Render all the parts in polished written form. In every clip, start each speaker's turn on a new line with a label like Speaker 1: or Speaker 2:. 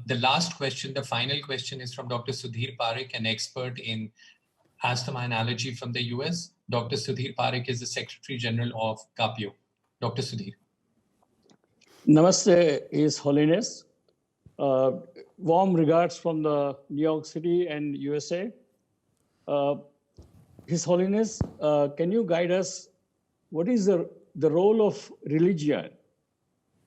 Speaker 1: The last question, the final question, is from Dr. Sudhir Parekh, an expert in asthma and allergy from the US. Dr. Sudhir Parekh is the Secretary General of CAPIO. Dr. Sudhir.
Speaker 2: Namaste, His Holiness. Warm regards from the New York City and USA. His Holiness, can you guide us? What is the role of religion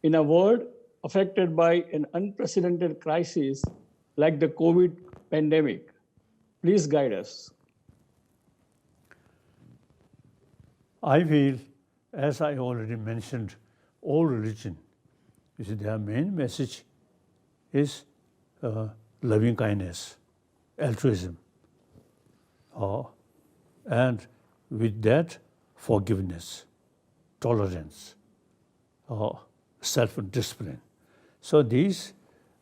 Speaker 2: in a world affected by an unprecedented crisis like the COVID pandemic? Please guide us.
Speaker 3: I feel, as I already mentioned, all religion, you see, their main message is loving kindness, altruism, and with that, forgiveness, tolerance, self-discipline. So these,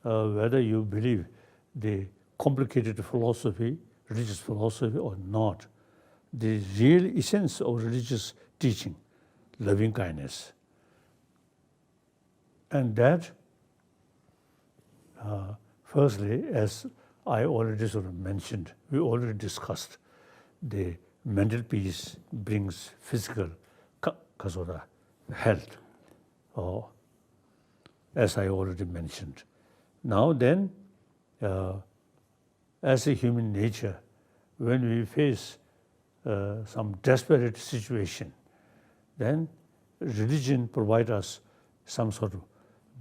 Speaker 3: whether you believe the complicated philosophy, religious philosophy or not, the real essence of religious teaching, loving kindness. And that, firstly, as I already sort of mentioned, we already discussed, the mental peace brings physical health, as I already mentioned. Now then, as a human nature, when we face some desperate situation, then religion provides us some sort of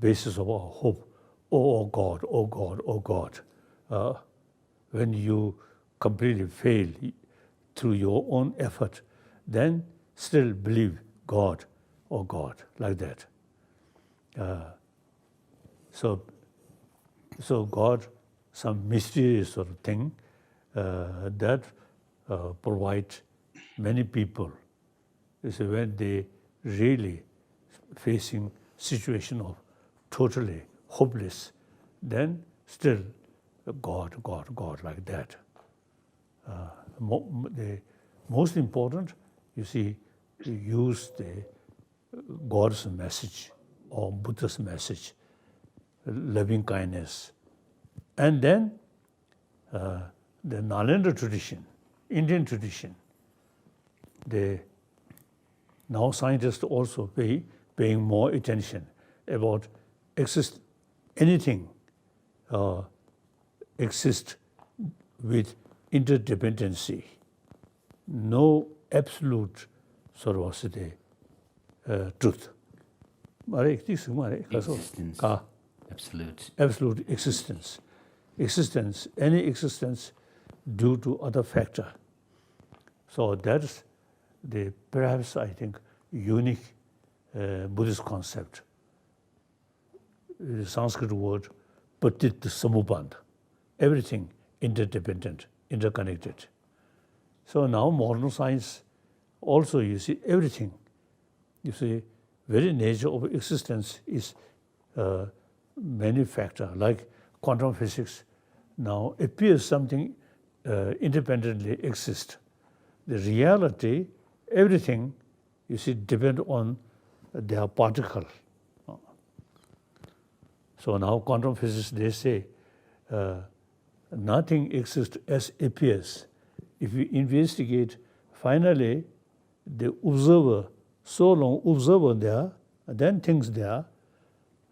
Speaker 3: basis of our hope. Oh God, oh God, oh God. When you completely fail through your own effort, then still believe God, oh God, like that. So God, some mysterious sort of thing that provide many people. You see, when they really facing situation of totally hopeless, then still God, God, God, like that. The most important, you see, to use the God's message or Buddha's message, loving kindness. And then the Nalanda tradition, Indian tradition, now scientists also paying more attention about anything exist with interdependency, no absolute sorosity, truth.
Speaker 4: Existence.
Speaker 3: Absolute existence. Any existence due to other factor. So that's perhaps I think unique Buddhist concept. The Sanskrit word patit samupanda. Everything interdependent, interconnected. So now modern science also, you see, everything. You see, very nature of existence is many factor, like quantum physics now appears something independently exist. The reality, everything, you see, depend on their particle. So now quantum physics, they say, nothing exists as appears. If we investigate, finally, the observer, so long observer there, then things there.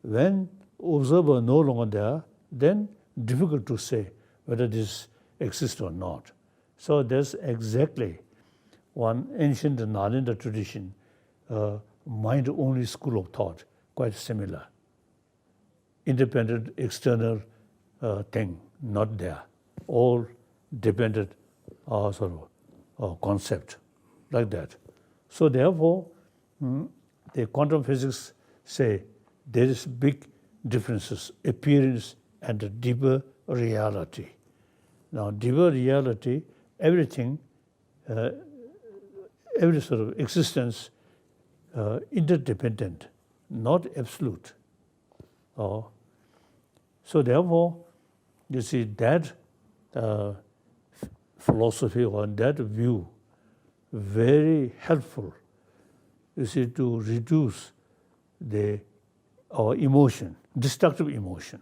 Speaker 3: When observer no longer there, then difficult to say whether this exists or not. So there's exactly one ancient Nalanda tradition, mind-only school of thought, quite similar. Independent external thing, not there. All dependent sort of concept, like that. So therefore, the quantum physics say there is big differences, appearance and a deeper reality. Now, deeper reality, everything, every sort of existence, interdependent, not absolute. So therefore, you see that philosophy or that view very helpful, you see, to reduce our emotion, destructive emotion.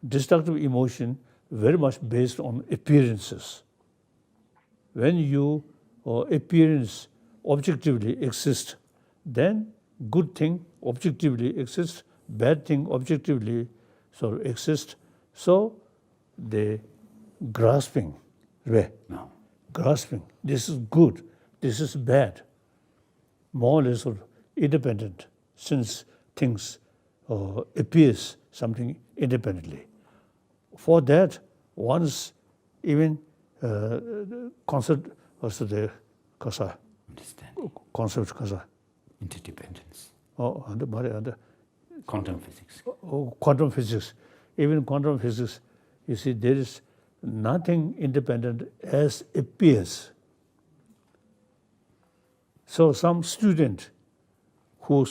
Speaker 3: destructive emotion very much based on appearances. When you appearance objectively exist, then good thing objectively exists, bad thing objectively exist. So the grasping,
Speaker 4: No.
Speaker 3: grasping, this is good, this is bad, more or less independent, since things appears something independently. For that, one's even concept also the kasa
Speaker 4: Understanding.
Speaker 3: concept kasa
Speaker 4: Interdependence.
Speaker 3: under
Speaker 4: Quantum physics.
Speaker 3: quantum physics. Even quantum physics, you see, there is nothing independent as appears. So some student who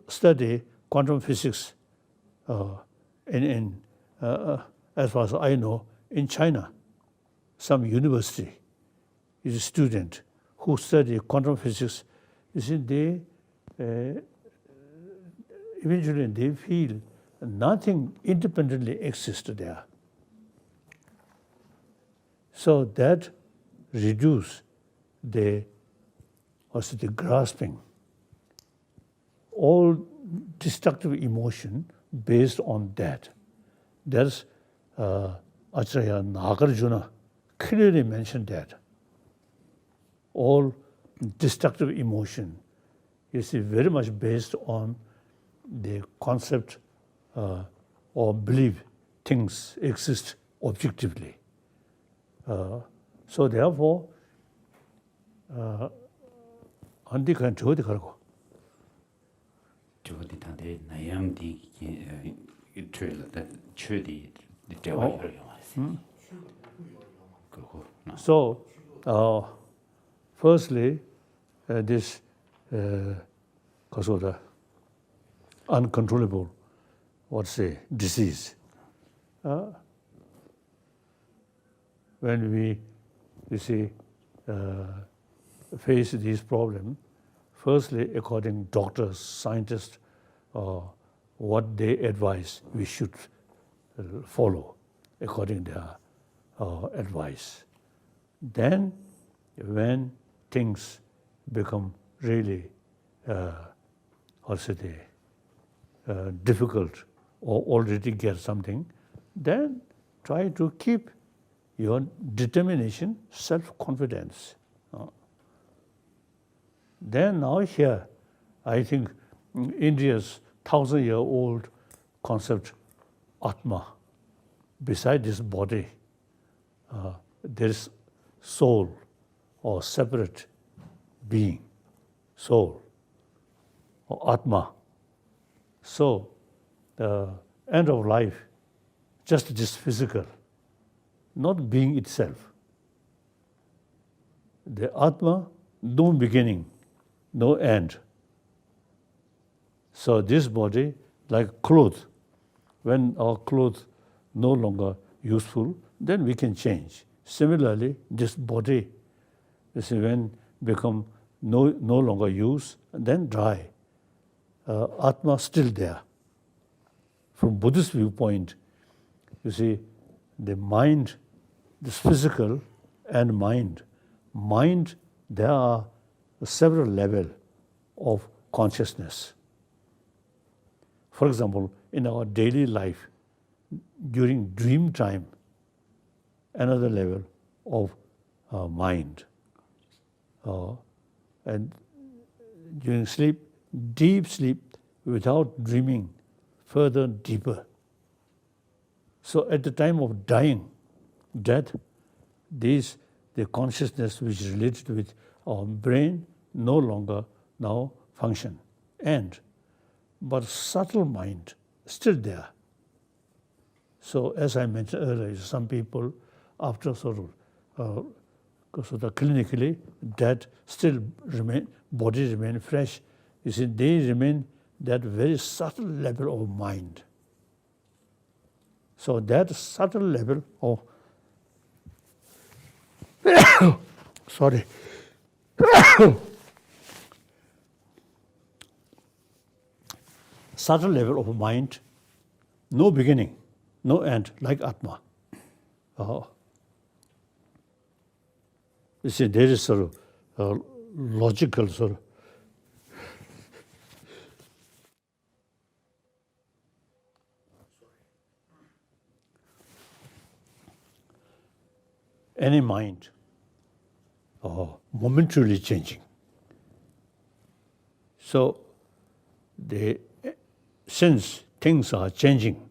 Speaker 3: study quantum physics as far as I know, in China, some university is a student who study quantum physics. You see, they eventually they feel nothing independently exists there. So that reduce the grasping. All destructive emotion based on that. That's Acharya Nagarjuna clearly mentioned that. All destructive emotion is very much based on the concept or belief things exist objectively. So therefore, 안디간 저어디 가라고.
Speaker 4: 저거디 다데 나양디 최디 대화 이러요. 그거.
Speaker 3: So, firstly, this uncontrollable, disease. When we, face these problems, firstly, according doctors, scientists, what they advise, we should follow according to their advice. Then, when things become really, difficult or already get something, then try to keep your determination, self-confidence. Then now here, I think India's 1,000-year-old concept, Atma, beside this body, there is soul or separate being, soul or Atma. So the end of life, just this physical, not being itself. The Atma, no beginning, no end. So this body, like clothes, when our clothes no longer useful, then we can change. Similarly, this body, when become no longer used, then dry. Atma still there. From Buddhist viewpoint, you see, the mind, this physical and mind, there are several levels of consciousness. For example, in our daily life, during dream time, another level of mind. And during sleep, deep sleep, without dreaming, further deeper. So at the time of death, the consciousness which is related with our brain no longer now function. But subtle mind still there. So as I mentioned earlier, some people after clinically dead still body remain fresh. You see, they remain that very subtle level of mind. So that subtle level of subtle level of mind, no beginning, no end, like Atma. You see, there is sort of logical sort of any mind momentarily changing. So since things are changing,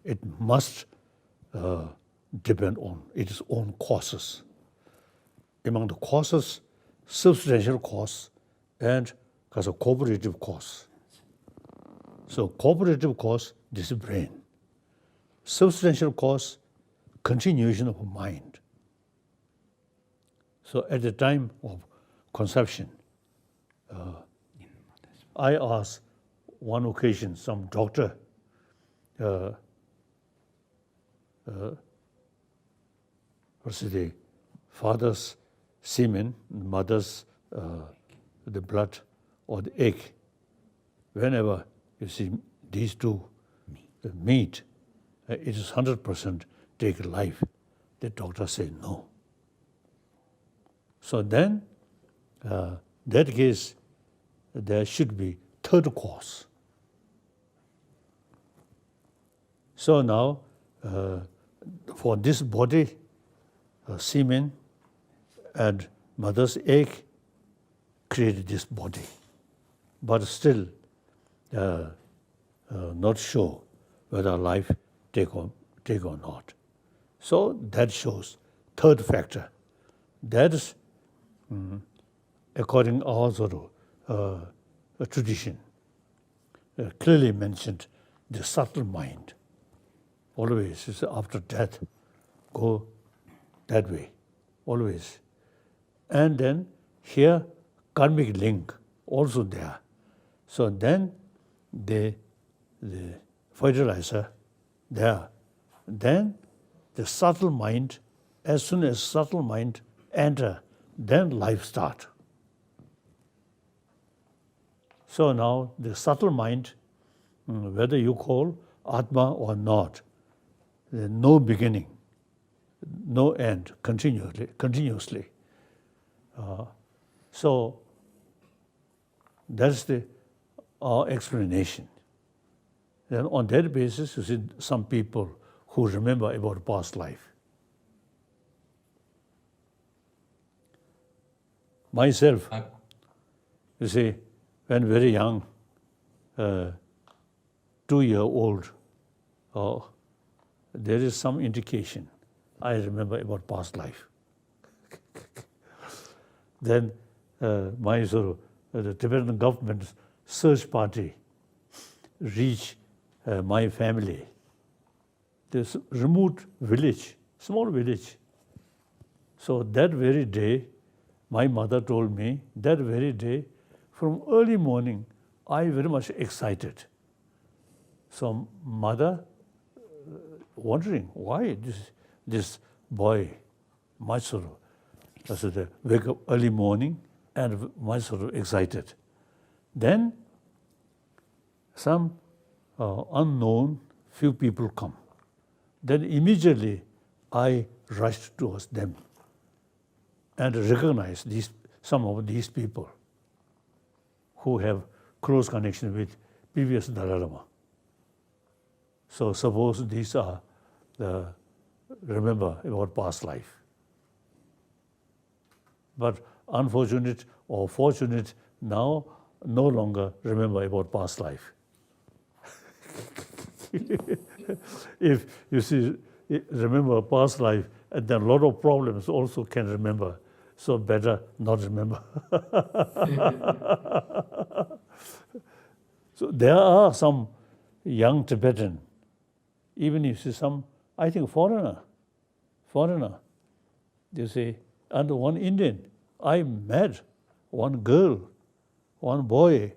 Speaker 3: it must depend on its own causes. Among the causes, substantial cause and because of cooperative cause. So cooperative cause, this is brain. Substantial cause, continuation of mind. So at the time of conception, I asked one occasion some doctor, what's the father's semen, mother's the blood or the egg. Whenever you see these two meet, it is 100% take life. The doctor said no. So then, that case, there should be third cause. So now, for this body, semen and mother's egg created this body, but still not sure whether life take or not. So that shows third factor. That is, according to our sort of tradition, clearly mentioned the subtle mind. Always, it's after death, go that way, always. And then here, karmic link also there. So then the fertilizer there. Then the subtle mind, as soon as subtle mind enter, then life start. So now the subtle mind, whether you call Atma or not, no beginning, no end, continuously. So that's our explanation. Then on that basis, you see some people who remember about past life. Myself, you see, when very young, 2-year-old, there is some indication. I remember about past life. Then my sort of, the Tibetan government search party reached my family. This remote village, small village. So that very day, my mother told me, that very day, from early morning, I very much excited. So mother wondering why this boy, much sort of, wake up early morning and much sort of excited. Then some unknown few people come. Then immediately I rushed towards them and recognized some of these people who have close connection with previous Dalai Lama. So suppose these are remember about past life. But unfortunate or fortunate, now no longer remember about past life. If you see, remember past life, and then a lot of problems also can remember. So better not remember. So there are some young Tibetan, even if you see some, I think foreigner, you see, and one Indian. I met one girl, one boy.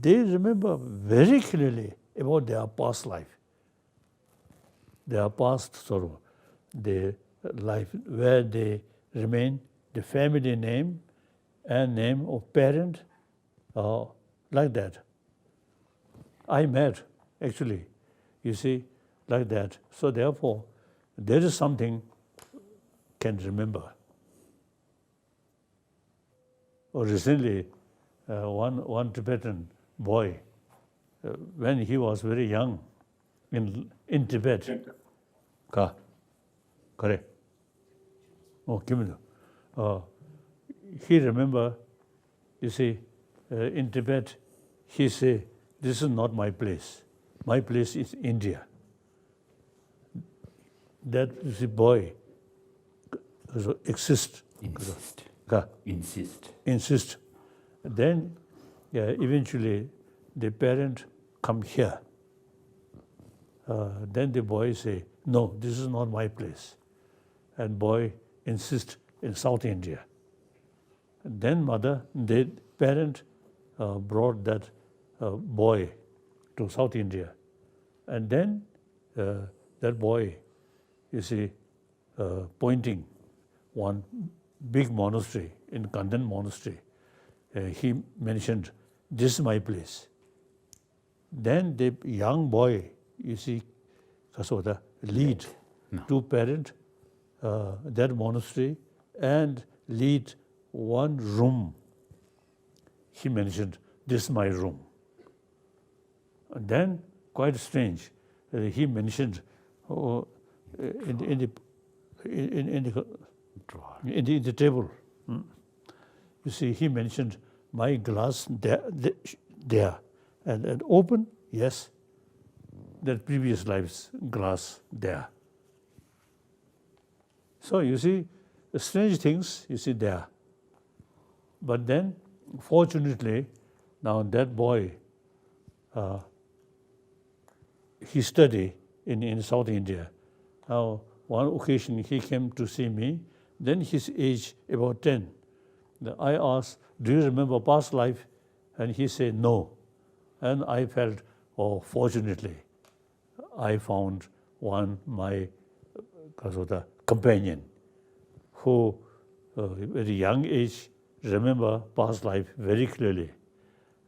Speaker 3: They remember very clearly about their past life. Their past sort of, the life where they remain, the family name and name of parent, like that. I met, actually, you see, like that. So therefore, there is something can remember. Or recently, one Tibetan boy, when he was very young in Tibet, correct. Oh, he remember, you see, in Tibet, he say, this is not my place. My place is India. That is the boy exists. Insist. Then eventually the parent come here. Then the boy say, no, this is not my place. And boy insist in South India. Then the parent brought that boy to South India. And then that boy, you see, pointing one big monastery in Kandan monastery. He mentioned, this is my place. Then the young boy, you see, Kasoda, lead to parent that monastery and lead one room. He mentioned, this is my room. And then, quite strange, he mentioned in the table. You see, he mentioned my glass there. And open, yes, that previous life's glass there. So you see, strange things you see there. But then, fortunately, now that boy, he studied in South India. Now, one occasion he came to see me, then his age about 10. I asked, do you remember past life? And he said, no. And I felt, oh, fortunately, I found my companion who, at a young age, remember past life very clearly.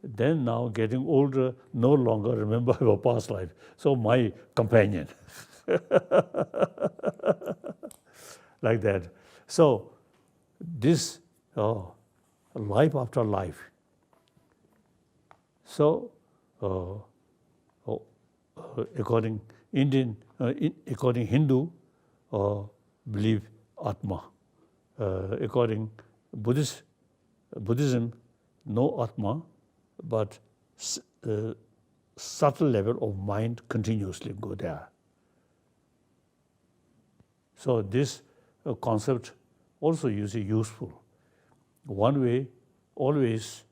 Speaker 3: Then now getting older, no longer remember our past life. So my companion. Like that. So this life after life. So according according Hindu, believe Atma. According Buddhism, no Atma, but subtle level of mind continuously go there. So this concept also is useful. One way always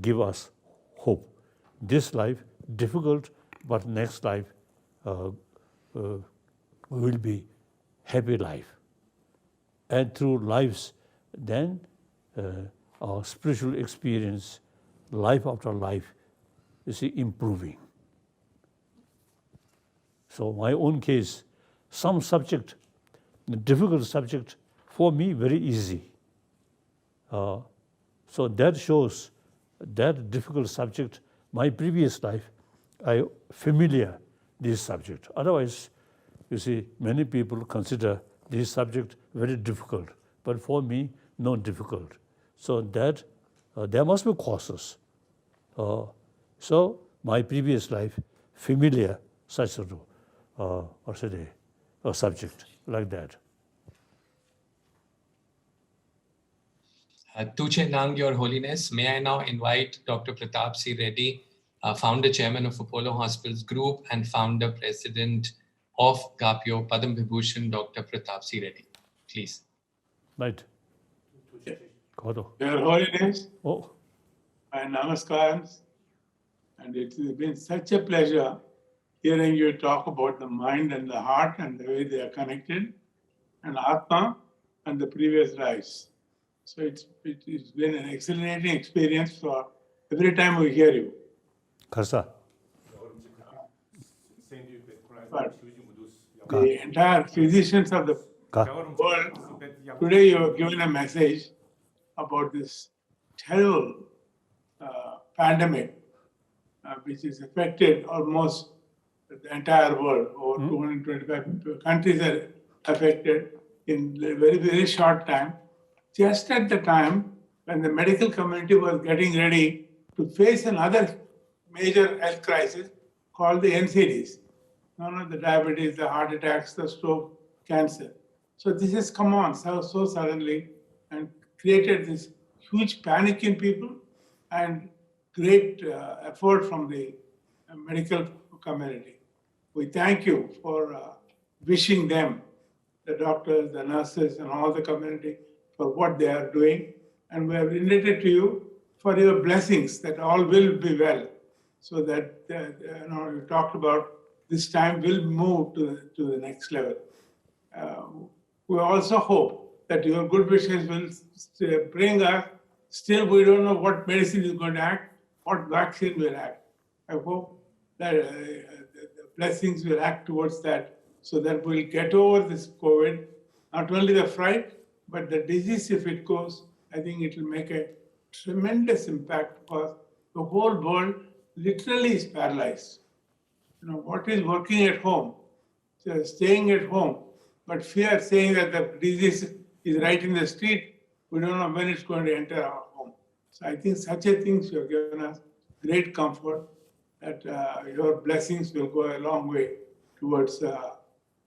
Speaker 3: give us hope. This life difficult, but next life will be happy life. And through lives, then our spiritual experience, life after life, you see, improving. So my own case, some subject, difficult subject, for me very easy. So that shows that difficult subject, my previous life, I familiar this subject. Otherwise, you see, many people consider this subject very difficult, but for me, not difficult. So that there must be causes. So my previous life, familiar such a subject like that.
Speaker 1: Tuche Nang, Your Holiness, may I now invite Dr. Pratap C. Reddy, founder chairman of Apollo Hospitals Group and founder president of GAPIO, Padam Vibhushan, Dr. Pratap C. Reddy. Please.
Speaker 3: Right.
Speaker 5: Your Holiness,
Speaker 3: Oh.
Speaker 5: my namaskars, and it's been such a pleasure hearing you talk about the mind and the heart and the way they are connected, and Atma and the previous lives. So it's been an exhilarating experience for every time we hear you.
Speaker 3: Karsa.
Speaker 5: But the entire physicians of the world, today you have given a message about this terrible pandemic, which has affected almost the entire world. Over 225 countries are affected in a very, very short time, just at the time when the medical community was getting ready to face another major health crisis called the NCDs. The diabetes, the heart attacks, the stroke, cancer. So this has come on so suddenly and created this huge panic in people and great effort from the medical community. We thank you for wishing them, the doctors, the nurses, and all the community for what they are doing. And we are indebted to you for your blessings that all will be well. So that, you talked about this time will move to the next level. We also hope that your good wishes will bring us, still we don't know what medicine is going to act, what vaccine will act. I hope that the blessings will act towards that so that we'll get over this COVID, not only the fright, but the disease, if it goes, I think it will make a tremendous impact because the whole world literally is paralyzed. What is working at home, so staying at home, but fear saying that the disease is right in the street, we don't know when it's going to enter our home. So I think such a things you have given us great comfort that your blessings will go a long way towards the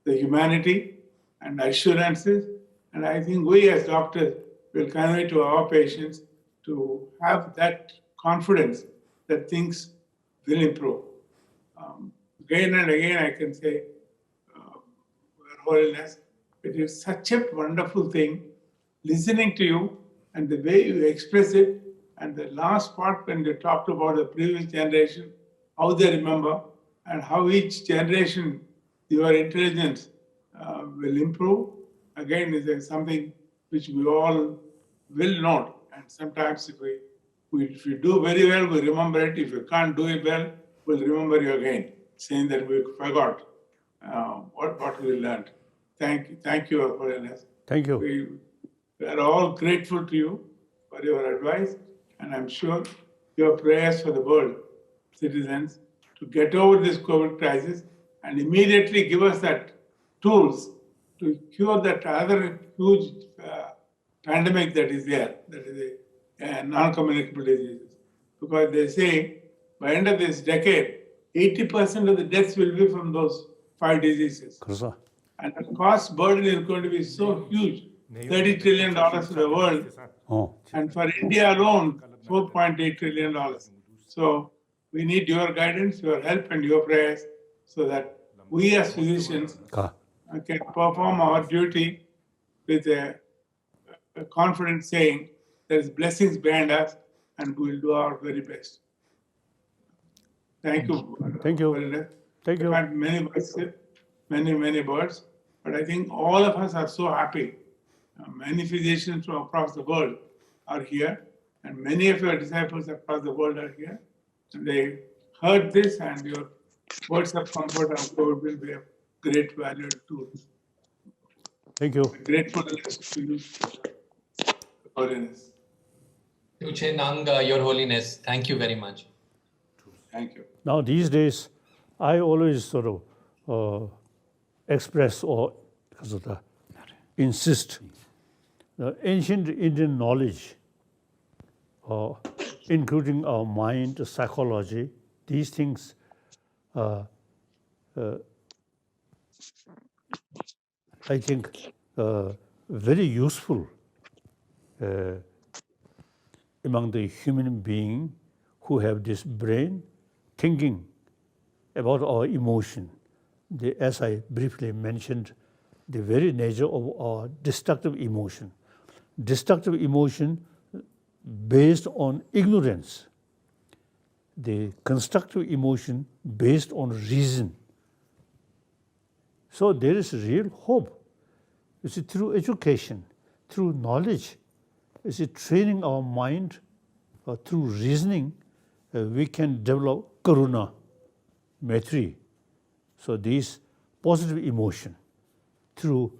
Speaker 5: humanity and assurances. And I think we as doctors will convey to our patients to have that confidence that things will improve. Again and again, I can say, Your Holiness, it is such a wonderful thing listening to you and the way you express it. And the last part, when you talked about the previous generation, how they remember, and how each generation, your intelligence will improve. Again, is something which we all will note. And sometimes if we do very well, we remember it. If we can't do it well, we'll remember you again, saying that we forgot what we learned. Thank you, Your Holiness.
Speaker 3: Thank you.
Speaker 5: We are all grateful to you for your advice, and I'm sure your prayers for the world citizens to get over this COVID crisis and immediately give us that tools to cure that other huge pandemic that is there, that is a non-communicable diseases. Because they say by end of this decade, 80% of the deaths will be from those 5 diseases.
Speaker 3: 그래서
Speaker 5: And the cost burden is going to be so huge, $30 trillion to the world. And for India alone, $4.8 trillion. So we need your guidance, your help, and your prayers so that we as physicians can perform our duty with a confident saying there is blessings behind us and we will do our very best. Thank you.
Speaker 3: Thank you. Thank you.
Speaker 5: I had many words, but I think all of us are so happy. Many physicians from across the world are here, and many of your disciples across the world are here. And they heard this, and your words of comfort and COVID will be of great value to us.
Speaker 3: Thank you.
Speaker 5: Gratefulness to you, Holiness.
Speaker 1: Tuche Nang, Your Holiness, thank you very much.
Speaker 5: Thank you.
Speaker 3: Now these days, I always sort of express or insist the ancient Indian knowledge, including our mind, psychology, these things I think very useful among the human being who have this brain thinking about our emotion. As I briefly mentioned, the very nature of our destructive emotion. Destructive emotion based on ignorance. The constructive emotion based on reason. So there is real hope. You see, through education, through knowledge, you see, training our mind, through reasoning, we can develop karuna, maitri. So these positive emotion through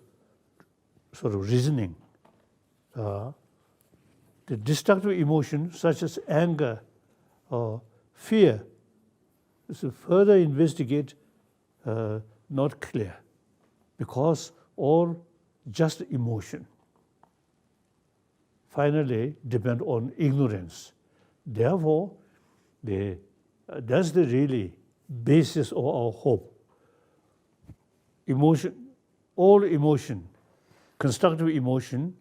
Speaker 3: sort of reasoning. The destructive emotion such as anger or fear, so further investigate not clear, because all just emotion finally depend on ignorance. Therefore, that's the really basis of our hope. Emotion, all emotion, constructive emotion,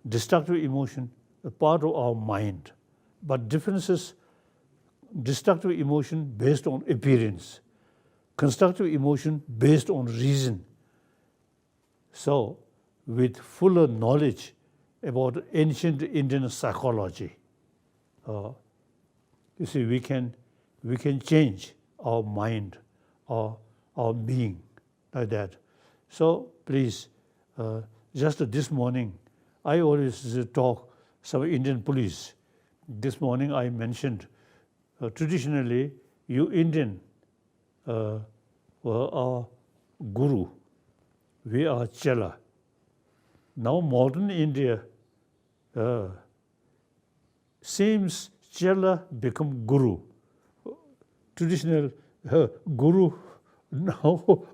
Speaker 3: destructive emotion, a part of our mind. But differences, destructive emotion based on appearance, constructive emotion based on reason. So, with fuller knowledge about ancient Indian psychology, you see, we can change our mind, our being, like that. So please, just this morning, I always talk some Indian police. This morning I mentioned, traditionally, you Indian were our guru. We are chela. Now modern India seems chela become guru. Traditional guru now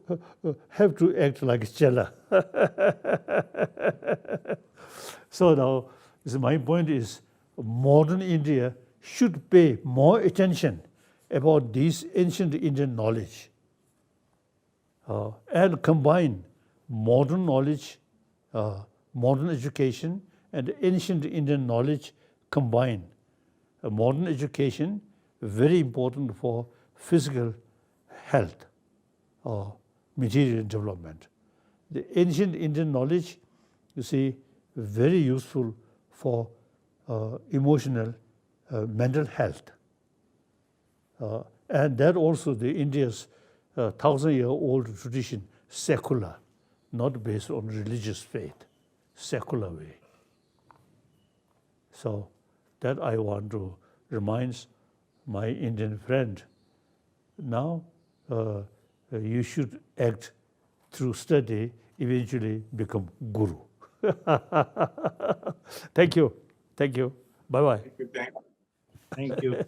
Speaker 3: have to act like chela. So now, my point is, modern India should pay more attention about this ancient Indian knowledge and combine modern knowledge, modern education, and ancient Indian knowledge combined. Modern education, very important for physical health or material development. The ancient Indian knowledge, you see, very useful for emotional, mental health. And that also the India's 1,000-year-old tradition, secular, not based on religious faith, secular way. So that I want to remind my Indian friend. Now you should act through study, eventually become guru. Thank you. Thank you. Bye-bye.
Speaker 5: Thank you.